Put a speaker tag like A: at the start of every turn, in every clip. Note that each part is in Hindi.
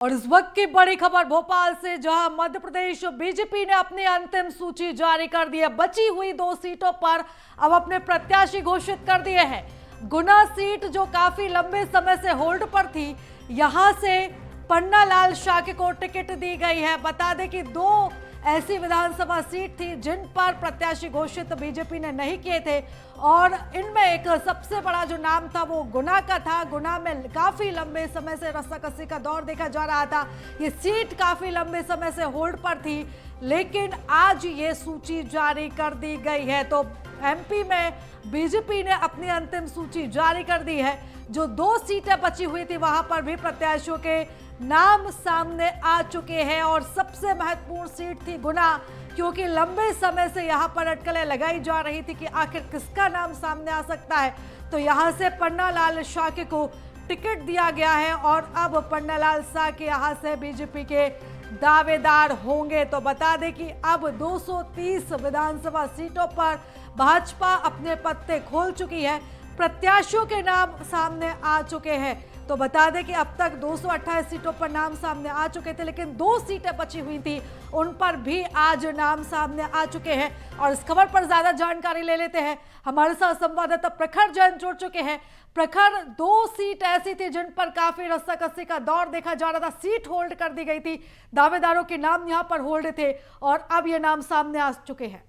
A: और इस वक्त की बड़ी खबर भोपाल से, जहां मध्य प्रदेश बीजेपी ने अपनी अंतिम सूची जारी कर दी है। बची हुई 2 सीटों पर अब अपने प्रत्याशी घोषित कर दिए हैं। गुना सीट जो काफी लंबे समय से होल्ड पर थी, यहां से पन्ना लाल शाक्य को टिकट दी गई है। बता दें कि 2 ऐसी विधानसभा सीट थी जिन पर प्रत्याशी घोषित बीजेपी ने नहीं किए थे, और इनमें एक सबसे बड़ा जो नाम था वो गुना का था। गुना में काफी लंबे समय से रस्साकसी का दौर देखा जा रहा था। ये सीट काफी लंबे समय से होल्ड पर थी, लेकिन आज ये सूची जारी कर दी गई है। तो एमपी में बीजेपी ने अपनी अंतिम सूची जारी कर दी है। जो 2 सीटें बची हुई थी वहां पर भी प्रत्याशियों के नाम सामने आ चुके हैं, और सबसे महत्वपूर्ण सीट थी गुना, क्योंकि लंबे समय से यहां पर अटकलें लगाई जा रही थी कि आखिर किसका नाम सामने आ सकता है। तो यहां से पन्ना लाल शाक्य को टिकट दिया गया है, और अब पन्ना लाल शाक्य यहां से बीजेपी के दावेदार होंगे। तो बता दें कि अब 230 विधानसभा सीटों पर भाजपा अपने पत्ते खोल चुकी है। प्रत्याशियों के नाम सामने आ चुके हैं। तो बता दें कि अब तक 228 सीटों पर नाम सामने आ चुके थे, लेकिन 2 सीटें बची हुई थी, उन पर भी आज नाम सामने आ चुके हैं। और इस खबर पर ज्यादा जानकारी ले लेते हैं। हमारे साथ संवाददाता प्रखर जैन जुड़ चुके हैं। प्रखर, 2 सीट ऐसी थी जिन पर काफी रस्साकसी का दौर देखा जा रहा था। सीट होल्ड कर दी गई थी, दावेदारों के नाम यहाँ पर होल्ड थे, और अब ये नाम सामने आ चुके हैं।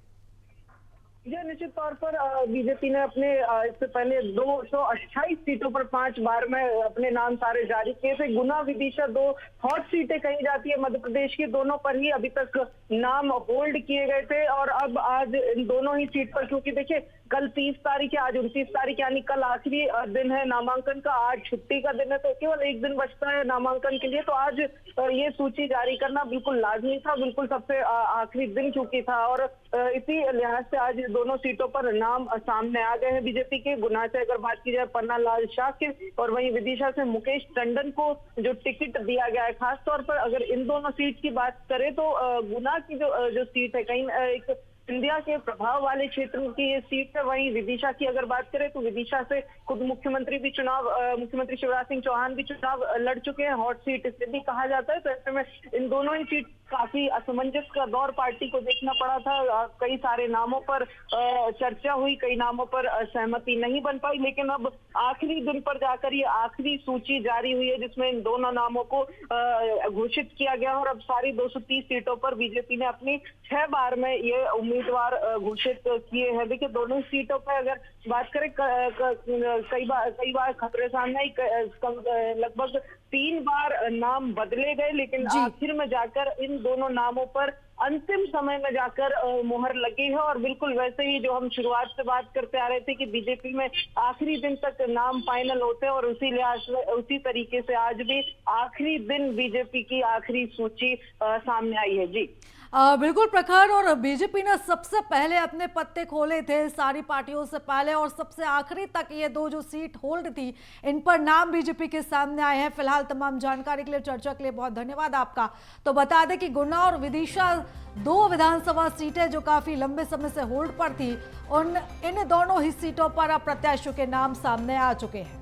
B: ये निश्चित तौर पर बीजेपी ने अपने इससे पहले 228 सीटों पर 5 बार में अपने नाम सारे जारी किए थे। गुना, विदिशा 2 हॉट सीटें कही जाती है मध्य प्रदेश की, दोनों पर ही अभी तक नाम होल्ड किए गए थे। और अब आज इन दोनों ही सीट पर, क्योंकि देखिए कल 30 तारीख है, आज 29 तारीख, यानी कल आखिरी दिन है नामांकन का, आज छुट्टी का दिन है, तो केवल 1 दिन बचता है नामांकन के लिए। तो आज ये सूची जारी करना बिल्कुल लाजमी था, बिल्कुल सबसे आखिरी दिन चुकी था, और इसी लिहाज से आज दोनों सीटों पर नाम सामने आ गए हैं बीजेपी के। गुना से अगर बात की जाए पन्ना लाल शाक्य, और वहीं विदिशा से मुकेश टंडन को जो टिकट दिया गया है। खासतौर पर अगर इन दोनों सीट की बात करें तो गुना की जो सीट है, कहीं एक इंडिया के प्रभाव वाले क्षेत्र की ये सीट है। वहीं विदिशा की अगर बात करें तो विदिशा से खुद मुख्यमंत्री शिवराज सिंह चौहान भी चुनाव लड़ चुके हैं, हॉट सीट इसे भी कहा जाता है। तो ऐसे में इन दोनों ही सीट काफी असमंजस का दौर पार्टी को देखना पड़ा था। कई सारे नामों पर चर्चा हुई, कई नामों पर सहमति नहीं बन पाई, लेकिन अब आखिरी दिन पर जाकर ये आखिरी सूची जारी हुई है, जिसमें इन दोनों नामों को घोषित किया गया। और अब सारी 230 सीटों पर बीजेपी ने अपनी 6 बार में ये उम्मीदवार घोषित किए हैं। देखिए दोनों सीटों पर अगर बात करें, कई बार खबरें सामने आई, लगभग 3 बार नाम बदले गए, लेकिन आखिर में जाकर इन दोनों नामों पर अंतिम समय में जाकर मुहर लगी है। और बिल्कुल वैसे ही जो हम शुरुआत से बात करते आ रहे थे कि बीजेपी में आखिरी दिन तक नाम फाइनल होते हैं, और उसी लिहाज से उसी तरीके से आज भी आखिरी दिन बीजेपी की आखिरी सूची सामने आई है। जी
A: बिल्कुल प्रखर, और बीजेपी ने सबसे पहले अपने पत्ते खोले थे सारी पार्टियों से पहले, और सबसे आखिरी तक ये 2 जो सीट होल्ड थी, इन पर नाम बीजेपी के सामने आए हैं। फिलहाल तमाम जानकारी के लिए, चर्चा के लिए बहुत धन्यवाद आपका। तो बता दें कि गुना और विदिशा 2 विधानसभा सीटें जो काफी लंबे समय से होल्ड पर थी, इन दोनों ही सीटों पर अब प्रत्याशियों के नाम सामने आ चुके हैं।